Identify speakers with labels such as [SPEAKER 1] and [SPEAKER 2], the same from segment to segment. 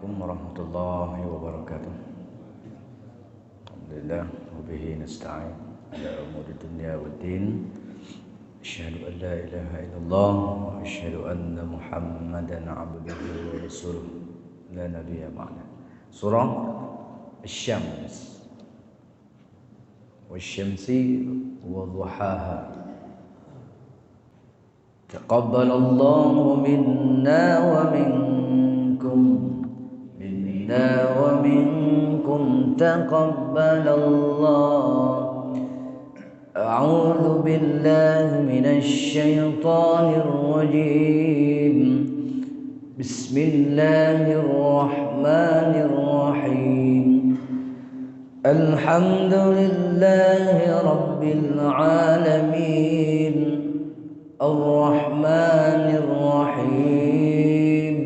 [SPEAKER 1] عليكم ورحمة الله وبركاته. الحمد لله وبه نستعين على أمور الدنيا والدين. أشهد أن لا إله إلا الله وأشهد أن محمدا عبده ورسوله لا نبي بعده. سورة الشمس والشمس وضحاها. تقبل الله منا ومنكم تقبل الله. أعوذ بالله من الشيطان الرجيم. بسم الله الرحمن الرحيم. الحمد لله رب العالمين الرحمن الرحيم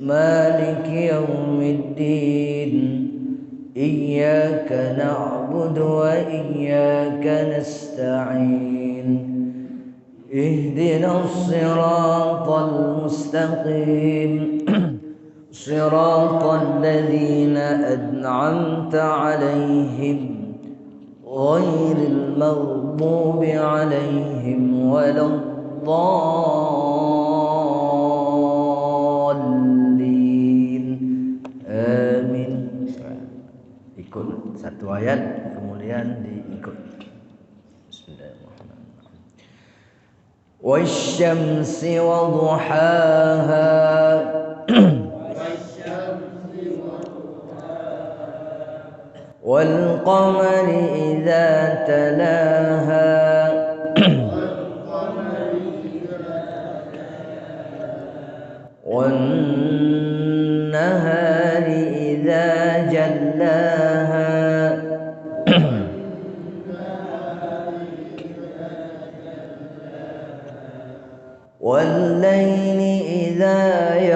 [SPEAKER 1] مالك يوم الدين. إياك نعبد وإياك نستعين. اهدنا الصراط المستقيم صراط الذين أنعمت عليهم غير المغضوب عليهم ولا الضالين. Amin. Ikut satu ayat kemudian diikut. Bismillahirrahmanirrahim. Wasyamsi wadhuhaha. والقمر إذا تلاها. والنهار إذا جلاها. والليل إذا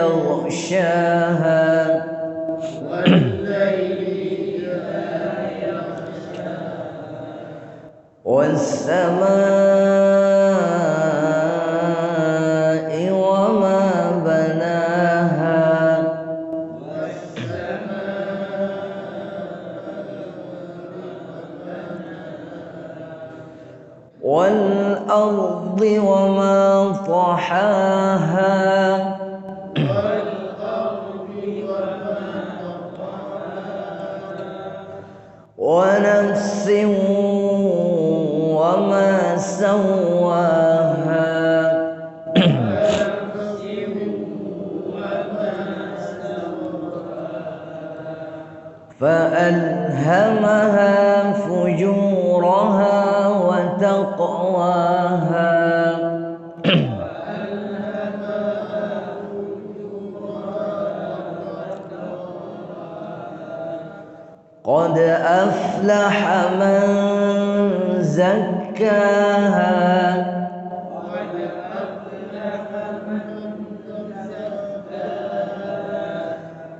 [SPEAKER 1] يغشاها. والسماء وما بناها. والأرض وما طحاها. ونفس وما سواها. فألهمها فجورها وتقواها. قد أفلح من زكاها.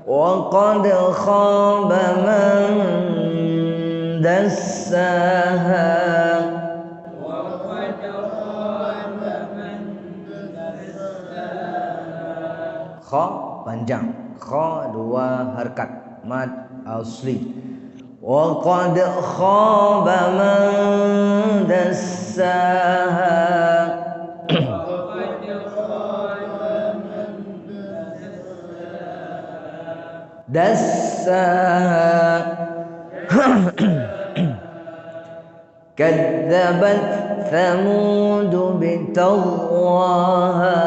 [SPEAKER 1] وقد خاب من دساها. Kha panjang, kha dua harkat, mad asli. وقد خاب من دساها. دساها. كذبت ثمود بطغواها.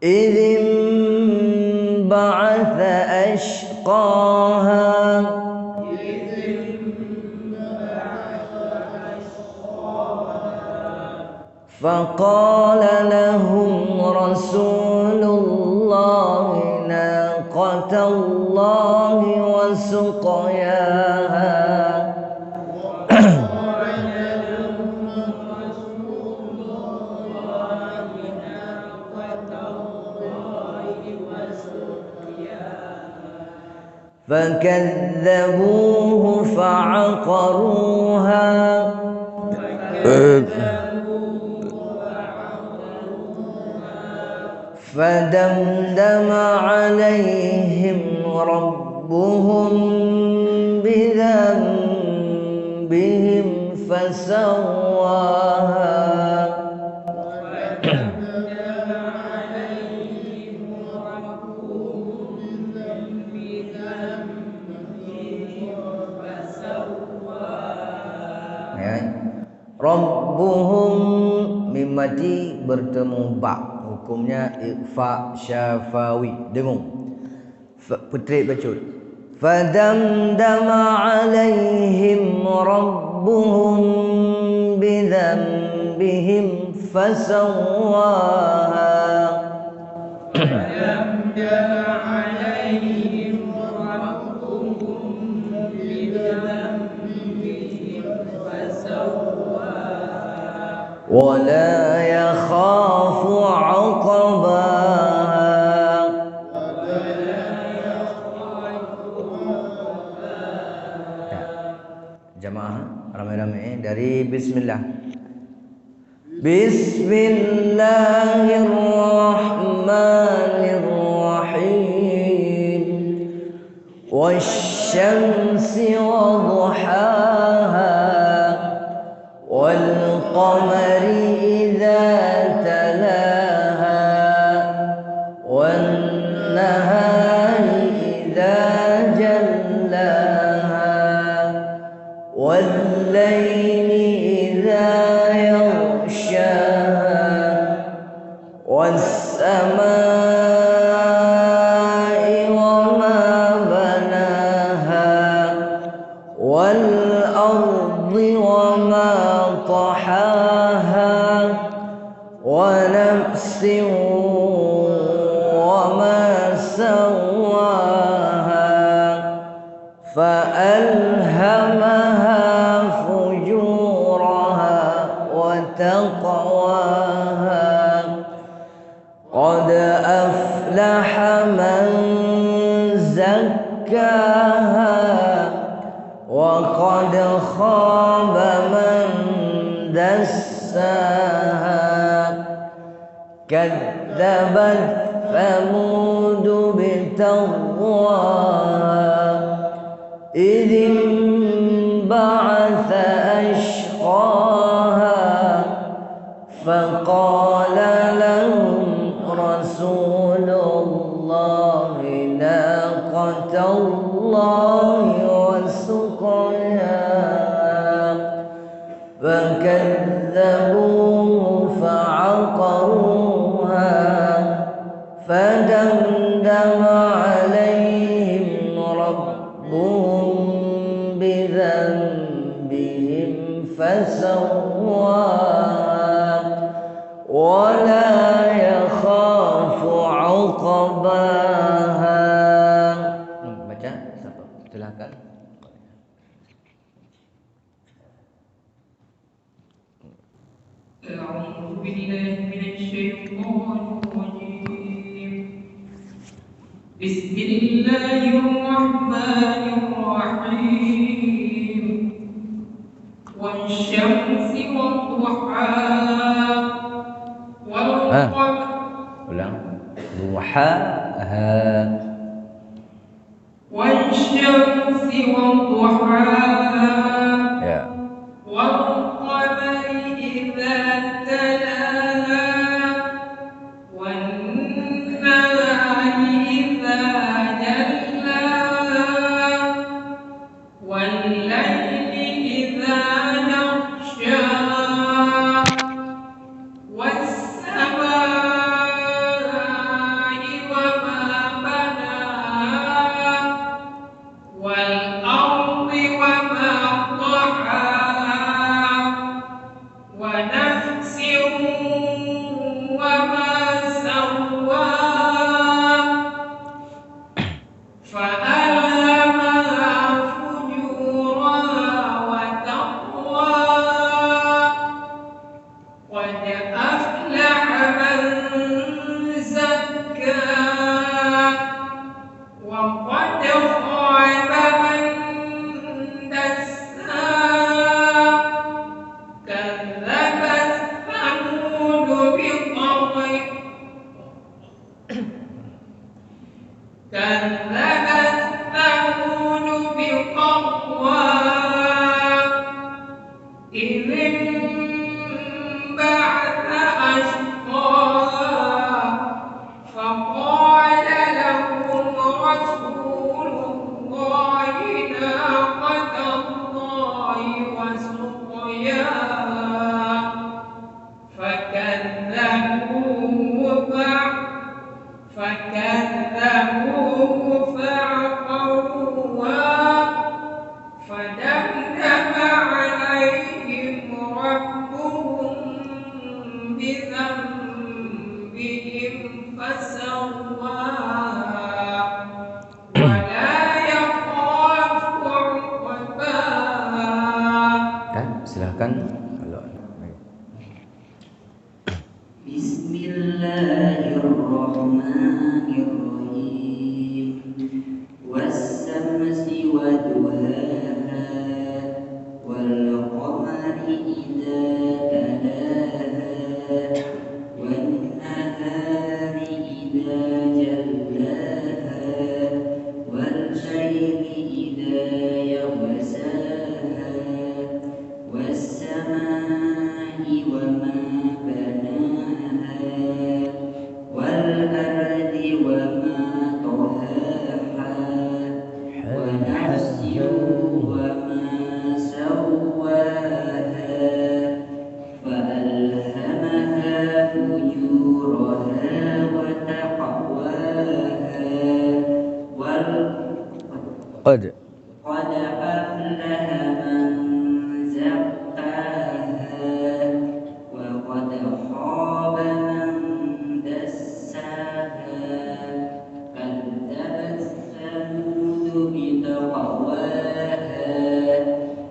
[SPEAKER 1] إذ انبعث أشقاها. فقال لهم رسول الله ناقة الله وسقياها. فكذبوه فعقروها فدمدم عليهم ربهم بذنبهم فسواها Rabbuhum mim mati bertemu ba, hukumnya ikhfa syafawi, dengung, putri bacut. Fadamdama alaihim rabbuhum bidzambihim fasawwaha fadamdama alaihim rabbuhum bidzambihim fasawwaha ولا يخاف عقباها jamaah ramai-ramai dari bismillah. Bismillahirrahmanirrahim wasyamsi wadduhaha والقمر إذا تلاها والنهار إذا جلاها والليل إذا يغشاها والسماء وما بناها والأرض وما طحاها ونفس وما سواها فألهمها فجورها وتقواها قد أفلح من زكاها وقد خاب من دساها كذبت ثمود بتغواها إذ انبعث أشقاها فقال لهم رسول الله ناقة الله وسقياها فكذبوه فعقروها فدمدم عليهم ربهم بذنبهم فسواها ولا يخاف عقباها. Baca siapa? Silakan.
[SPEAKER 2] أعوذ بالله من الشيطان الرجيم بسم الله الرحمن الرحيم والشمس وضحاها والقمر
[SPEAKER 1] ضحاها
[SPEAKER 2] والشمس وضحاها
[SPEAKER 1] ya
[SPEAKER 2] والقمر إذا تلاها والنهار إذا جلاها والليل إذا يغشاها والسماء وما بناها والأرض وما طحاها ونفس وما سواها فألهمها فجورها وتقواها قد أفلح من زكاها وقد خاب من دساها كذبت ثمود كذبت ثمود بطغواها إذ انبعث أشقاها فقال لهم رسول الله ناقة الله وسقياها فكذبوه فعقروها فدمدم عليهم ربهم بذنبهم فسواها ولا يخاف عقباها.
[SPEAKER 1] Silakan.
[SPEAKER 3] Bismillahirrahmanirrahim. Was-samsi wa-duhaha wal-qamari idza talaha wan-nahari idza jallaha wal-layli idza yaghshaha was-samaa'i wa ma والأرض وما طحاها ونفس وما سواها فألهمها فجورها وتقواها
[SPEAKER 1] قد
[SPEAKER 3] أفلح من زكاها وقد خاب من كذبت ثمود بطغواها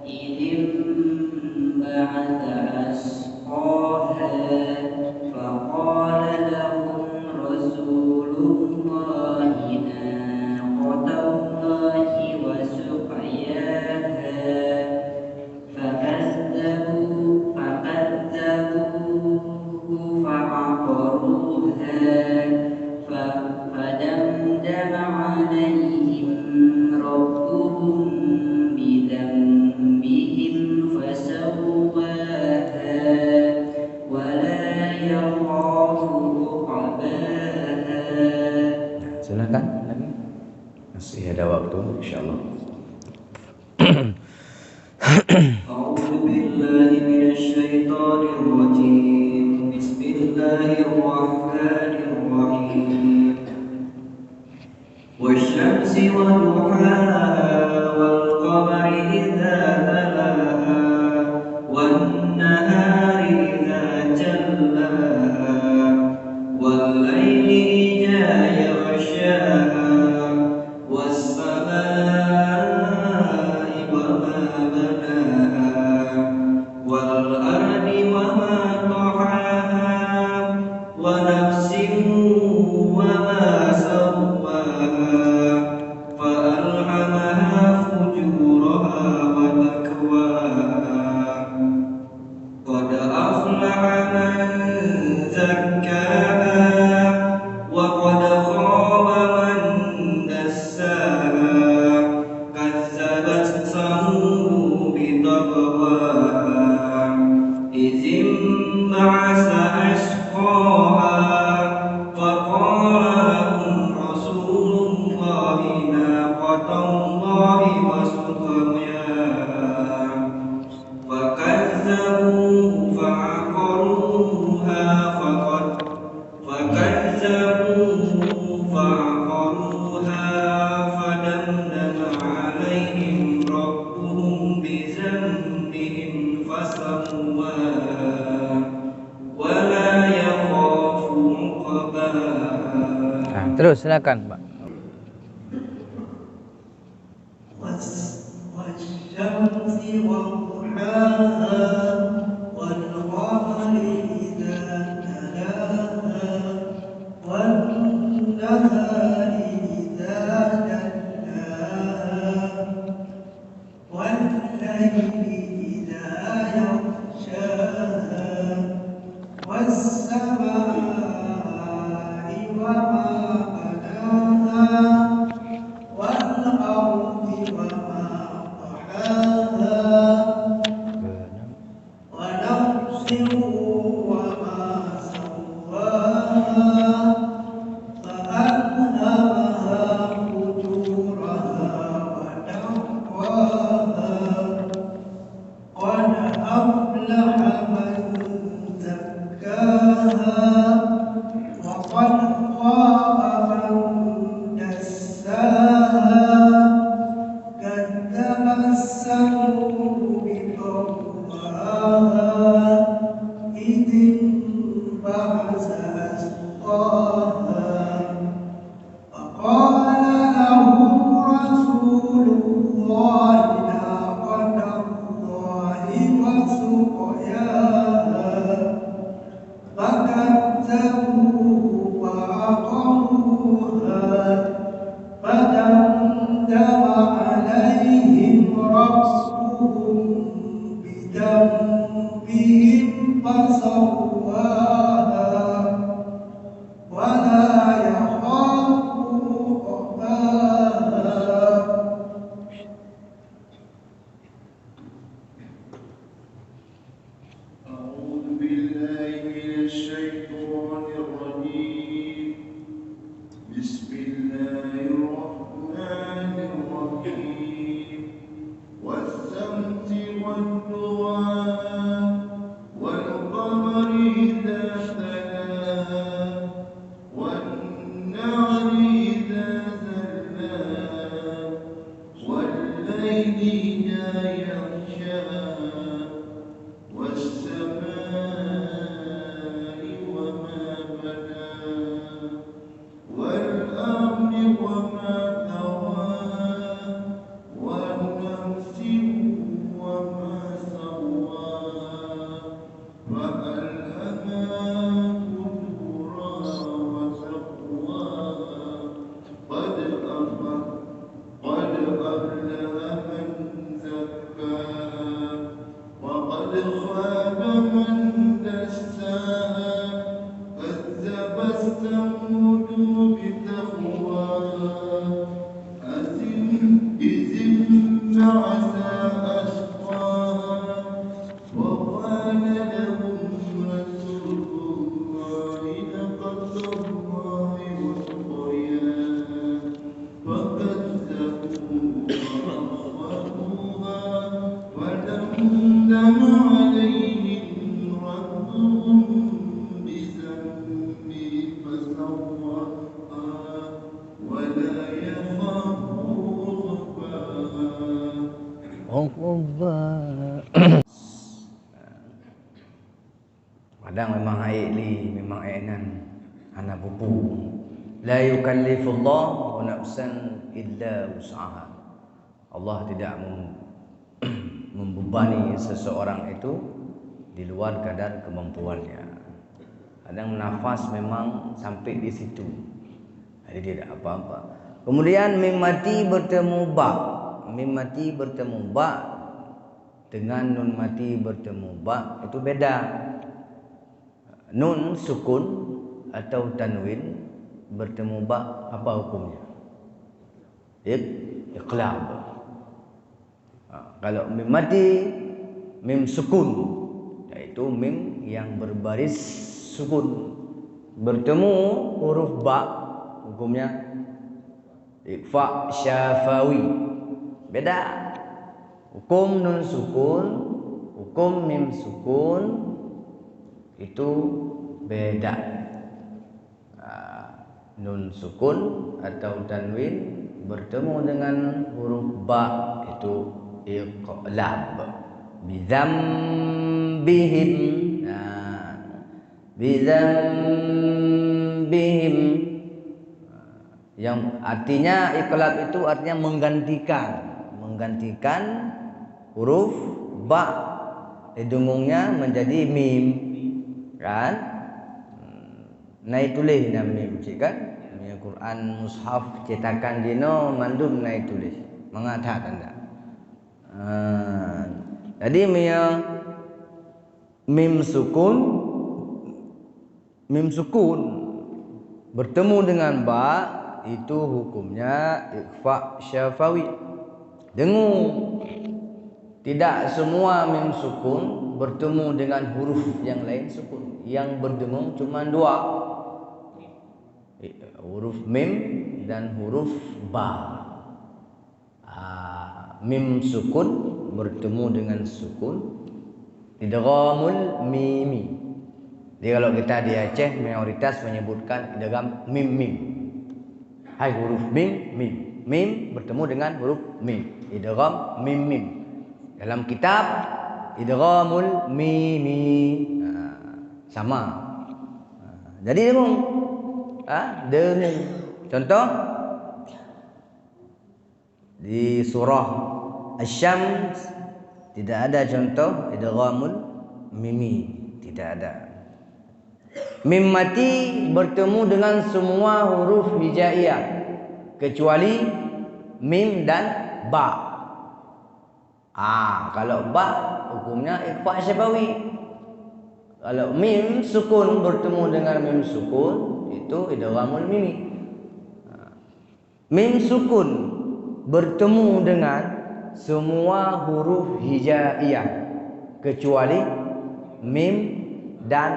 [SPEAKER 3] إذ انبعث أشقاها فقال لهم رسول الله ناقة الله وسقياها فكذبوه فعقروها فدمدم عليهم ربهم بذنبهم فسواها ولا يخاف عقباها.
[SPEAKER 1] Silakan lagi. Masih ada waktu insyaallah.
[SPEAKER 3] أعوذ بالله من الشيطان الرجيم. بسم الله الرحمن الرحيم. والشمس وضحاها والقمر إذا تلاها والنهار إذا جلاها والليل إذا يغشاها والسماء وما بناها والأرض وما طحاها ونفس وما سواها فألهمها فجورها وتقواها قد أفلح من زكاها وقد خاب من دساها كذبت ثمود بطغواها إذ انبعث أشقاها فقال لهم رسول الله ناقة الله وسقياها فكذبوه فعقروها فدمدم عليهم ربهم بذنبهم فسواها ولا يخاف عقباها.
[SPEAKER 1] Terus silakan, Pak.
[SPEAKER 3] والشمس وضحاها والقمر إذا تلاها والنهار إذا جلاها والليل إذا يغشاها والسماء وما بناها كذبوا فعقروها فدمدم عليهم ربهم بذنبهم فسواها ولا يخاف عقباها.
[SPEAKER 4] أعوذ بالله من الشيطان الرجيم. بسم الله الرحمن الرحيم. والشمس والضحاها والقمر إذا تلاها والنهر إذا جلاها والليل إذا يغشاها والسماء وما بناها والأرض وما طواها والنفس وما سواها فألهمها فجورها وتقواها قد أفلح من زكاها وقد خاب من دساها كذبت ثمود بتقواها إذ انبعث أشقاها وقال لهم رسول الله ناقة الله وسقياها فكذبوه فعقروها فدمدم عليهم ربهم بذنبهم فسواها ولا يخاف عقباها.
[SPEAKER 1] Kadang memang air li, memang air nan ana pupu. La yukallifullah nafsan illa wus'aha. Allah tidak membebani seseorang itu di luar kadar kemampuannya. Kadang nafas memang sampai di situ, jadi tidak apa-apa. Kemudian mim mati bertemu ba, mim mati bertemu ba dengan nun mati bertemu ba itu beda. Nun sukun atau tanwin bertemu ba apa hukumnya? Iqlab. Kalau mim mati, mim sukun, yaitu mim yang berbaris sukun bertemu huruf ba, hukumnya ikhfa syafawi. Beda. Hukum nun sukun, hukum mim sukun itu beda. Nun sukun atau tanwin bertemu dengan huruf ba itu iqlab. Bidzambihim, bidzambihim, yang artinya iqlab itu artinya menggantikan huruf ba di dengungnya menjadi mim, kan? Naik tulis nama mim, cik kan? Quran mushaf cetakan dino mandum naik tulis mengatat anda. Jadi mim sukun bertemu dengan ba itu hukumnya ikhfa syafawi. Dengung. Tidak semua mim sukun bertemu dengan huruf yang lain sukun. Yang berdengung cuma dua, huruf mim dan huruf ba. Mim sukun bertemu dengan sukun, idghamul mimi. Jadi kalau kita di Aceh mayoritas menyebutkan idgham mim mim. Hai huruf mim mim. Mim bertemu dengan huruf mim. Idgham mim mim. Dalam kitab idghamul mimi. Sama. Jadi dengung. Dengung. Contoh di surah Asy-Syams tidak ada contoh idghamul mimi, tidak ada. Mim mati bertemu dengan semua huruf hijaiyah kecuali mim dan ba. Kalau ba hukumnya ikhfa syafawi. Kalau mim sukun bertemu dengan mim sukun itu idghamul mimi. Mim sukun bertemu dengan semua huruf hijaiyah kecuali mim dan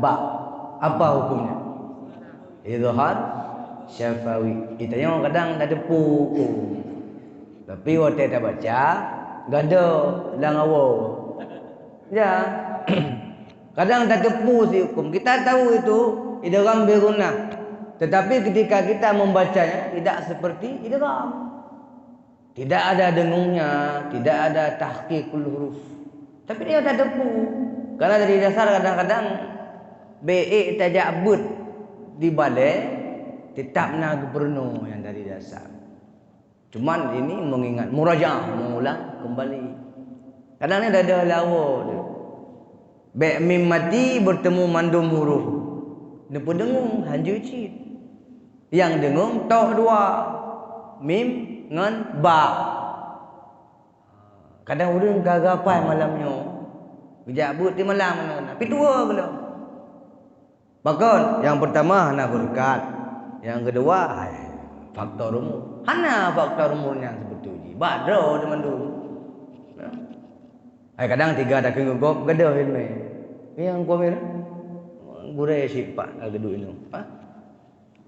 [SPEAKER 1] ba. Apa hukumnya? Izhar syafawi. Itanya kadang tak tepu. Tapi waktu tak baca gada lang awal. Ya. Kadang tak tepu si hukum. Kita tahu itu idgham bi gunnah. Tetapi ketika kita membacanya tidak seperti idgham. Tidak ada dengungnya, tidak ada tahqiqul huruf. Tapi dia tak tepu. Karena dari dasar kadang-kadang BE tajabut di balik tetap nak gubernur yang dari dasar. Cuman ini mengingat murajaah, mengulang kembali. Kadang ni ada lawa tu. Be mim mati bertemu mandum huruf. Depa dengung hanju cit. Yang dengung tok dua. Mim dengan ba. Kadang urang gagapai malamnya. Bijabut di malam mana. Tapi tua pula. Bahkan yang pertama hana berkat. Yang kedua faktor umur. Hana faktor umurnya sebetulnya. Badro teman dulu. Kadang tiga tak kena gop gadah ilmu. Yang kau mir gurai sifat agak ini.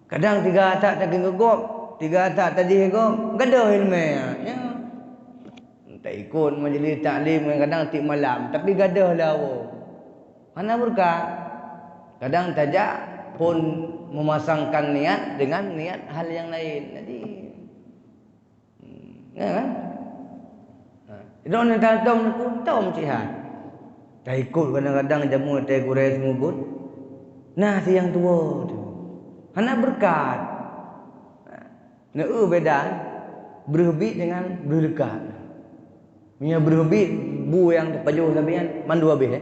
[SPEAKER 1] Kadang tiga tak kena gop, tiga tak tadi gop gadah ilmu. Ya. Tak ikut majlis taklim kadang tik malam tapi gadah lawa. Mana berkat? Kadang tajak pun memasangkan niat dengan niat hal yang lain. Jadi ya kan? Dia nak tahu pun tahu mecihat. Tak ikut kadang-kadang jamu teh kurai semugut. Nah, si yang tua tu. Anak berkat. Nak beda berhubit dengan berdekat. Punya berhubit bu yang terpajuh sabian mandu habis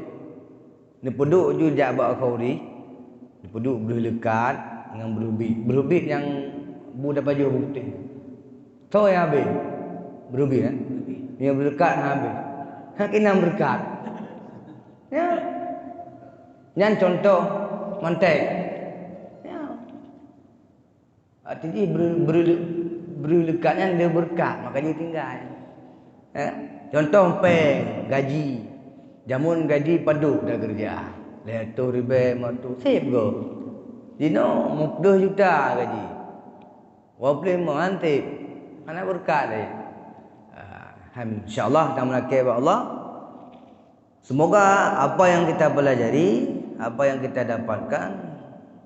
[SPEAKER 1] Ni peduk ju jabak khauri. Ni peduk berdekat dengan berhubit. Berhubit yang bu dah pajuh putih. Tahu yang habis. Berhubit Dia berdekat habis. Hak kena berkat. Ya. Yang contoh mantek. Ya. Artinya berdekatnya dia berkat, maka dia tinggal. Ya. Contoh peng gaji. Jamun gaji paduk dah kerja. Letuh ribe matu sip go. Dino 10 juta gaji. 25 antip. Anak berkat dia. InsyaAllah kita melakir kepada Allah. Semoga apa yang kita pelajari, apa yang kita dapatkan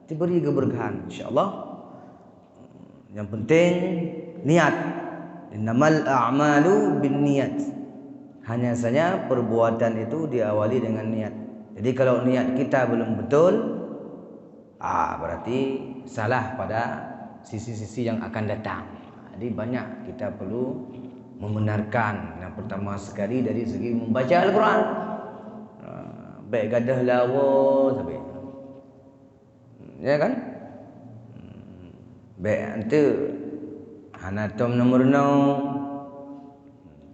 [SPEAKER 1] diberi keberkahan insyaAllah. Yang penting niat. Innamal a'malu bin niat. Hanya saja perbuatan itu diawali dengan niat. Jadi kalau niat kita belum betul, berarti salah pada sisi-sisi yang akan datang. Jadi banyak kita perlu membenarkan. Yang pertama sekali dari segi membaca Al-Quran. Baik gadah lawa sampai. Ya kan? Baik nanti anatom nombor 0.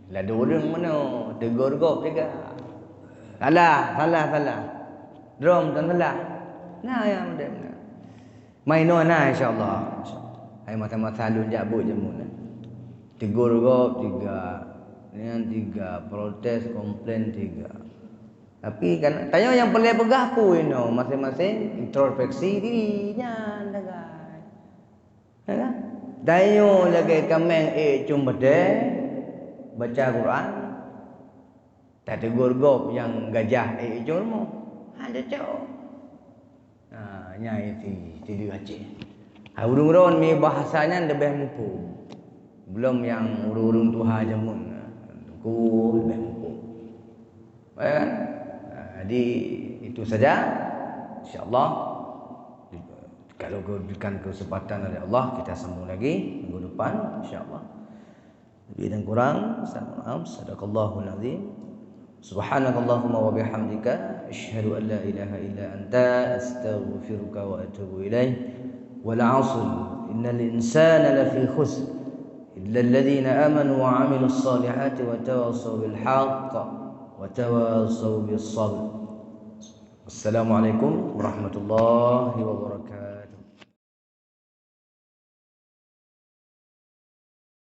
[SPEAKER 1] Lada orang mana? Tegur gop juga. Salah. Drum tak salah. Nah yang mudah. Mainon nah insya-Allah. Ai mata-mata lu jabut jamun. Tegur gop 3. Nian 3, protes komplain 3. Tapi kan tanya yang boleh pegaku ino masing-masing introspeksi dirinya dagai. Ya. Dayo lagi kameng cumbede baca Quran. Tak tegur gop yang gajah curmo. Ada cok. Nyai ti aceh. Urung-urung ni bahasanya lebih mampu. Belum yang urung-urung Tuhan jamun. Ku lebih mampu. Kan? Jadi itu saja. InsyaAllah kalau diberikan kesempatan oleh Allah kita sambung lagi minggu depan insyaAllah. Lebih dan kurang, Sadaqallahul Azim. Subhanakallahumma wa bihamdika asyhadu an la ilaha illa anta astaghfiruka wa atubu ilaik. Wal 'asr innal insana lafi khusr illa alladhina amanu wa 'amilus salihati wa tawassaw bil haqq wa tawassaw bis sabr. Assalamualaikum warahmatullahi wabarakatuh.